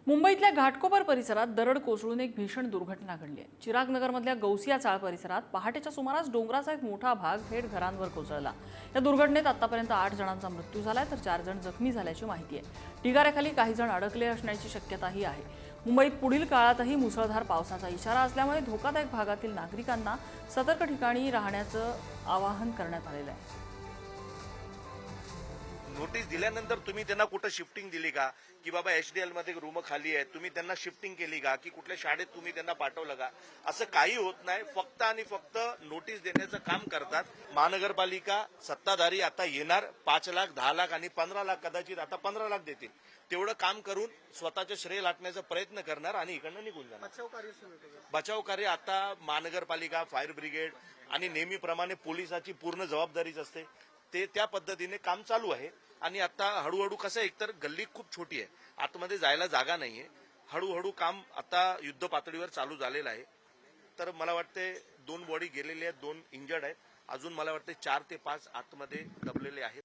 मुंबईतल्या घाटकोपर परिसरात दरड कोसळून एक भीषण दुर्घटना घडली आहे। चिरागनगरमधल्या गौसिया चाळ परिसरात पहाटेच्या सुमारास डोंगराचा एक मोठा भाग थेट घरांवर कोसळला। या दुर्घटनेत आतापर्यंत 8 जणांचा मृत्यू झालाय तर 4 जण जखमी झाल्याची माहिती आहे। ढिगाऱ्याखाली काही जण अडकले असण्याची शक्यताही आहे। मुंबईत पुढील काळातही मुसळधार पावसाचा इशारा असल्यामुळे धोकादायक भागातील नागरिकांना सतर्क ठिकाणी राहण्याचं आवाहन करण्यात आलेलं आहे। नोटीस दिल्यानंतर तुम्ही त्यांना कुठं शिफ्टिंग दिली का की बाबा एचडीएल मध्ये रूम खाली आहेत, तुम्ही त्यांना शिफ्टिंग केली का की कुठल्या शाळेत तुम्ही त्यांना पाठवलं का? असं काही होत नाही। फक्त आणि फक्त नोटीस देण्याचं काम करतात। महानगरपालिका सत्ताधारी आता येणार 5 लाख 10 लाख आणि 15 लाख, कदाचित आता 15 लाख देतील। तेवढं काम करून स्वतःचे श्रेय लाटण्याचा प्रयत्न करणार आणि इकडनं निघून जाणार। बचाव कार्य आता महानगरपालिका, फायर ब्रिगेड आणि नेहमीप्रमाणे पोलिसाची पूर्ण जबाबदारीच असते। ते त्या पद्धतीने काम चालू आहे आणि आता हळूहळू कसं, एकतर गल्ली खूप छोटी आहे, आतमध्ये जायला जागा नाहीये। हळूहळू काम आता युद्ध पातळीवर चालू झालेलं आहे। तर मला वाटते 2 बॉडी गेलेले आहेत, 2 इंजर्ड आहेत, अजून मला वाटते 4 ते 5 आतमध्ये दबलेले आहेत।